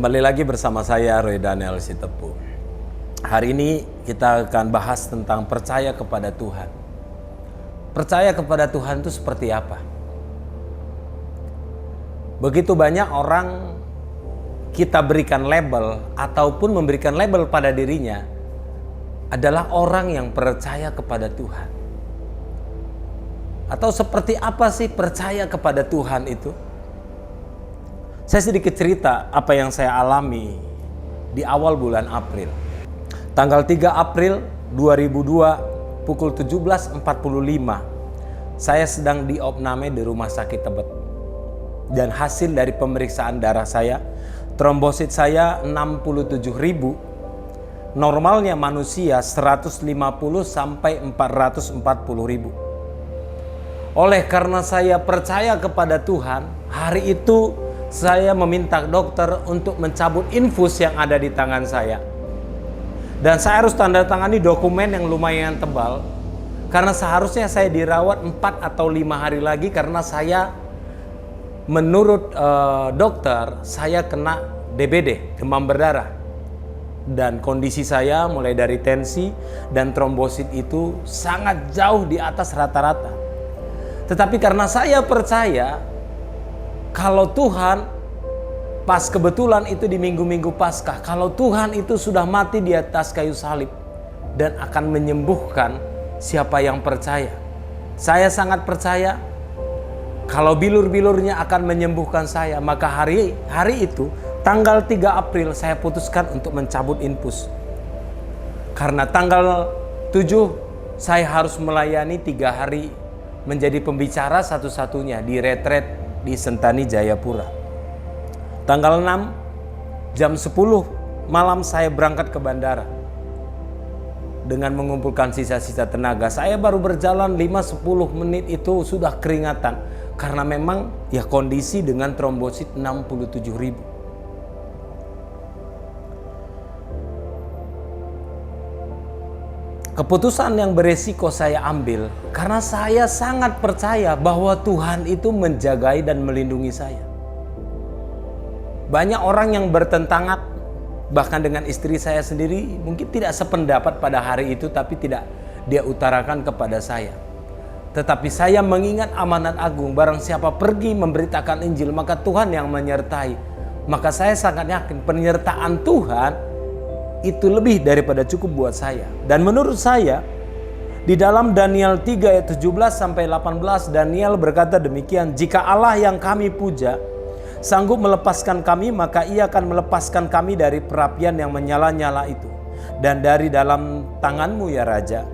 Kembali lagi bersama saya Roy Daniel Sitepu. Hari ini kita akan bahas tentang percaya kepada Tuhan. Percaya kepada Tuhan itu seperti apa? Begitu banyak orang kita berikan label ataupun memberikan label pada dirinya adalah orang yang percaya kepada Tuhan. Atau seperti apa sih percaya kepada Tuhan itu? Saya sedikit cerita apa yang saya alami di awal bulan April. Tanggal 3 April 2002 pukul 17.45 saya sedang diopname di Rumah Sakit Tebet. Dan hasil dari pemeriksaan darah saya, trombosit saya 67.000. Normalnya manusia 150 sampai 440.000. Oleh karena saya percaya kepada Tuhan, hari itu saya meminta dokter untuk mencabut infus yang ada di tangan saya. Dan saya harus tanda tangani dokumen yang lumayan tebal. Karena seharusnya saya dirawat 4 atau 5 hari lagi karena saya menurut dokter saya kena DBD, demam berdarah. Dan kondisi saya mulai dari tensi dan trombosit itu sangat jauh di atas rata-rata. Tetapi karena saya percaya kalau Tuhan, pas kebetulan itu di minggu-minggu Paskah, kalau Tuhan itu sudah mati di atas kayu salib dan akan menyembuhkan siapa yang percaya. Saya sangat percaya kalau bilur-bilurnya akan menyembuhkan saya, maka hari itu, tanggal 3 April saya putuskan untuk mencabut infus. Karena tanggal 7 saya harus melayani 3 hari menjadi pembicara satu-satunya di retret di Sentani Jayapura. Tanggal 6 jam 10 malam saya berangkat ke bandara. Dengan mengumpulkan sisa-sisa tenaga, saya baru berjalan 5-10 menit itu sudah keringatan. Karena memang ya kondisi dengan trombosit 67.000. Keputusan yang beresiko saya ambil karena saya sangat percaya bahwa Tuhan itu menjagai dan melindungi saya. Banyak orang yang bertentangan bahkan dengan istri saya sendiri mungkin tidak sependapat pada hari itu, tapi tidak dia utarakan kepada saya. Tetapi saya mengingat amanat agung, barang siapa pergi memberitakan Injil maka Tuhan yang menyertai. Maka saya sangat yakin penyertaan Tuhan itu lebih daripada cukup buat saya. Dan menurut saya di dalam Daniel 3 ayat 17 sampai 18 Daniel berkata demikian, jika Allah yang kami puja sanggup melepaskan kami, maka ia akan melepaskan kami dari perapian yang menyala-nyala itu dan dari dalam tanganmu ya Raja.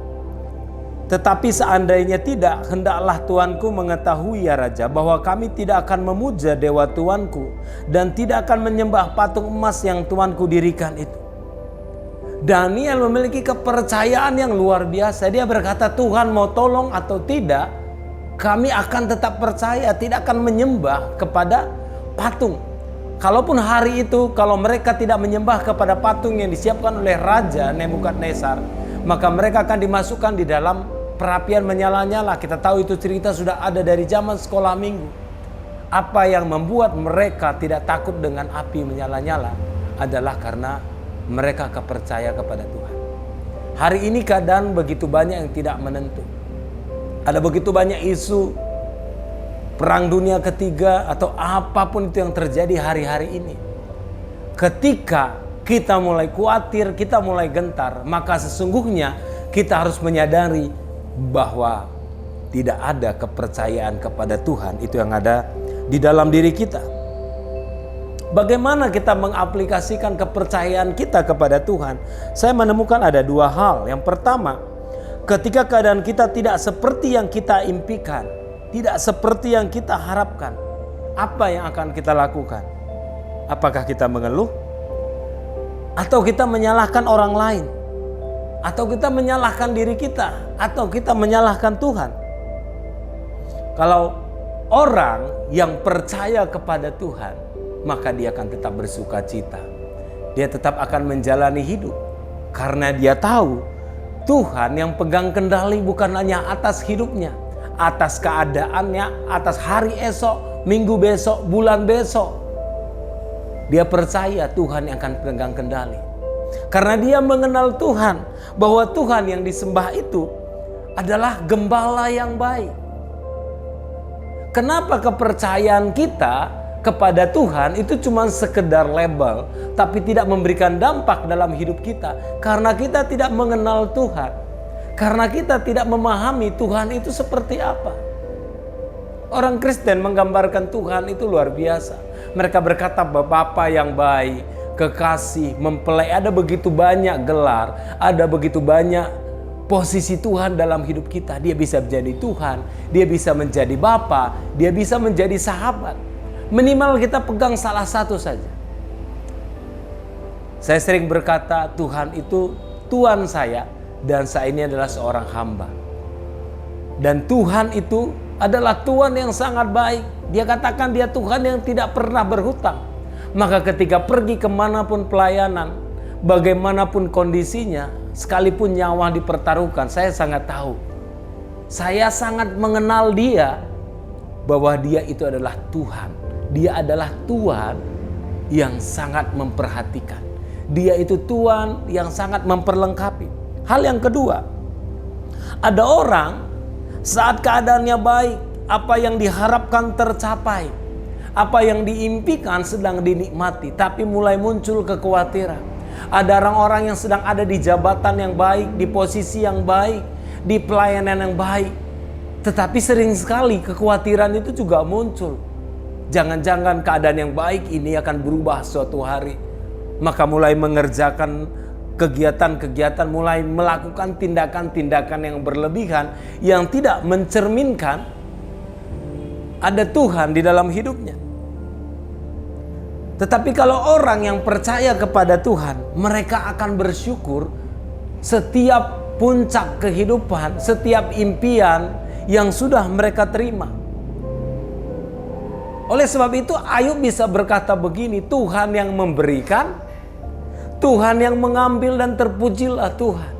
Tetapi seandainya tidak, hendaklah Tuanku mengetahui ya Raja, bahwa kami tidak akan memuja dewa Tuanku dan tidak akan menyembah patung emas yang Tuanku dirikan itu. Daniel memiliki kepercayaan yang luar biasa. Dia berkata, Tuhan mau tolong atau tidak, kami akan tetap percaya, tidak akan menyembah kepada patung. Kalaupun hari itu, kalau mereka tidak menyembah kepada patung yang disiapkan oleh Raja Nebukadnezar, maka mereka akan dimasukkan di dalam perapian menyala-nyala. Kita tahu itu cerita sudah ada dari zaman sekolah minggu. Apa yang membuat mereka tidak takut dengan api menyala-nyala adalah karena mereka kepercaya kepada Tuhan. Hari ini keadaan begitu banyak yang tidak menentu. Ada begitu banyak isu perang dunia ketiga atau apapun itu yang terjadi hari-hari ini. Ketika kita mulai khawatir, kita mulai gentar, maka sesungguhnya kita harus menyadari bahwa tidak ada kepercayaan kepada Tuhan itu yang ada di dalam diri kita. Bagaimana kita mengaplikasikan kepercayaan kita kepada Tuhan? Saya menemukan ada 2 hal. Yang pertama, ketika keadaan kita tidak seperti yang kita impikan, tidak seperti yang kita harapkan, apa yang akan kita lakukan? Apakah kita mengeluh? Atau kita menyalahkan orang lain? Atau kita menyalahkan diri kita? Atau kita menyalahkan Tuhan? Kalau orang yang percaya kepada Tuhan, maka dia akan tetap bersuka cita. Dia tetap akan menjalani hidup. Karena dia tahu Tuhan yang pegang kendali bukan hanya atas hidupnya, atas keadaannya, atas hari esok, minggu besok, bulan besok. Dia percaya Tuhan yang akan pegang kendali. Karena dia mengenal Tuhan, bahwa Tuhan yang disembah itu adalah gembala yang baik. Kenapa kepercayaan kita kepada Tuhan itu cuma sekedar label, tapi tidak memberikan dampak dalam hidup kita? Karena kita tidak mengenal Tuhan. Karena kita tidak memahami Tuhan itu seperti apa. Orang Kristen menggambarkan Tuhan itu luar biasa. Mereka berkata Bapa yang baik, kekasih, mempelai. Ada begitu banyak gelar, ada begitu banyak posisi Tuhan dalam hidup kita. Dia bisa menjadi Tuhan, dia bisa menjadi Bapa, dia bisa menjadi sahabat. Minimal kita pegang salah satu saja. Saya sering berkata Tuhan itu Tuhan saya, dan saya ini adalah seorang hamba. Dan Tuhan itu adalah Tuhan yang sangat baik. Dia katakan dia Tuhan yang tidak pernah berhutang. Maka ketika pergi kemanapun pelayanan, bagaimanapun kondisinya, sekalipun nyawa dipertaruhkan, saya sangat tahu. Saya sangat mengenal dia, bahwa dia itu adalah Tuhan. Dia adalah Tuhan yang sangat memperhatikan. Dia itu Tuhan yang sangat memperlengkapi. Hal yang kedua, ada orang saat keadaannya baik, apa yang diharapkan tercapai, apa yang diimpikan sedang dinikmati, tapi mulai muncul kekhawatiran. Ada orang-orang yang sedang ada di jabatan yang baik, di posisi yang baik, di pelayanan yang baik, tetapi sering sekali kekhawatiran itu juga muncul. Jangan-jangan keadaan yang baik ini akan berubah suatu hari. Maka mulai mengerjakan kegiatan-kegiatan, mulai melakukan tindakan-tindakan yang berlebihan, yang tidak mencerminkan ada Tuhan di dalam hidupnya. Tetapi kalau orang yang percaya kepada Tuhan, mereka akan bersyukur setiap puncak kehidupan, setiap impian yang sudah mereka terima. Oleh sebab itu Ayub bisa berkata begini, Tuhan yang memberikan, Tuhan yang mengambil, dan terpujilah Tuhan.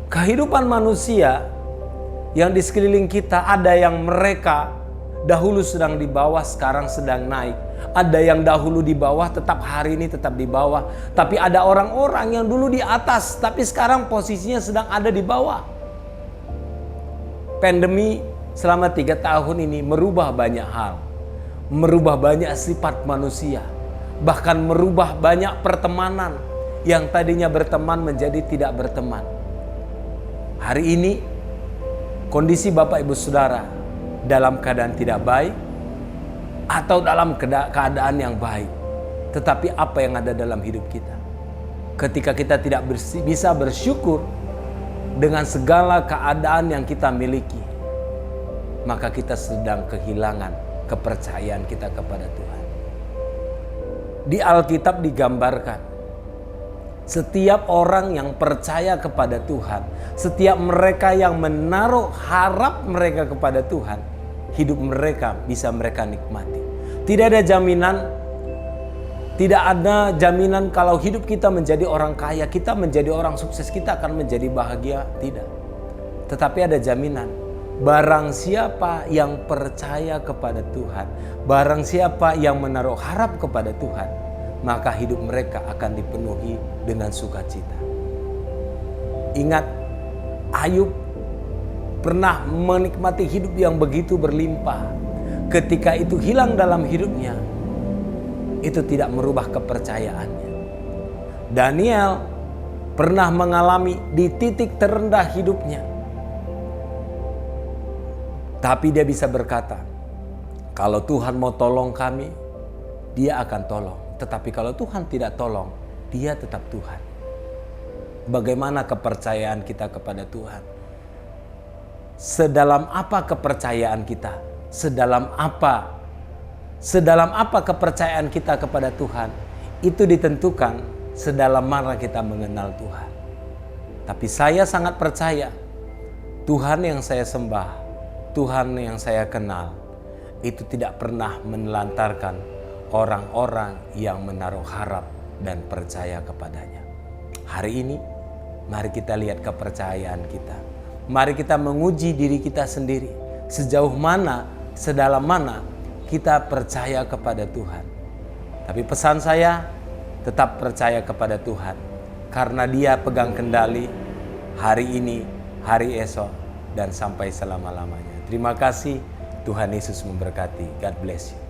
Kehidupan manusia yang di sekeliling kita, ada yang mereka dahulu sedang di bawah, sekarang sedang naik. Ada yang dahulu di bawah, tetap hari ini tetap di bawah. Tapi ada orang-orang yang dulu di atas, tapi sekarang posisinya sedang ada di bawah. Pandemi selama 3 tahun ini merubah banyak hal. Merubah banyak sifat manusia. Bahkan merubah banyak pertemanan. Yang tadinya berteman menjadi tidak berteman. Hari ini kondisi Bapak Ibu Saudara dalam keadaan tidak baik atau dalam keadaan yang baik, tetapi apa yang ada dalam hidup kita? Ketika kita tidak bisa bersyukur dengan segala keadaan yang kita miliki, maka kita sedang kehilangan kepercayaan kita kepada Tuhan. Di Alkitab digambarkan, setiap orang yang percaya kepada Tuhan, setiap mereka yang menaruh harap mereka kepada Tuhan, hidup mereka bisa mereka nikmati. Tidak ada jaminan kalau hidup kita menjadi orang kaya, kita menjadi orang sukses, kita akan menjadi bahagia. Tidak. Tetapi ada jaminan, barang siapa yang percaya kepada Tuhan, barang siapa yang menaruh harap kepada Tuhan, maka hidup mereka akan dipenuhi dengan sukacita. Ingat, Ayub pernah menikmati hidup yang begitu berlimpah. Ketika itu hilang dalam hidupnya, itu tidak merubah kepercayaannya. Daniel pernah mengalami di titik terendah hidupnya, tapi dia bisa berkata, kalau Tuhan mau tolong kami, Dia akan tolong. Tetapi kalau Tuhan tidak tolong, Dia tetap Tuhan. Bagaimana kepercayaan kita kepada Tuhan? Sedalam apa kepercayaan kita? Sedalam apa kepercayaan kita kepada Tuhan? Itu ditentukan sedalam mana kita mengenal Tuhan. Tapi saya sangat percaya Tuhan yang saya sembah, Tuhan yang saya kenal, itu tidak pernah menelantarkan orang-orang yang menaruh harap dan percaya kepadanya. Hari ini, mari kita lihat kepercayaan kita. Mari kita menguji diri kita sendiri. Sejauh mana, sedalam mana kita percaya kepada Tuhan. Tapi pesan saya, tetap percaya kepada Tuhan. Karena Dia pegang kendali hari ini, hari esok, dan sampai selama-lamanya. Terima kasih, Tuhan Yesus memberkati. God bless you.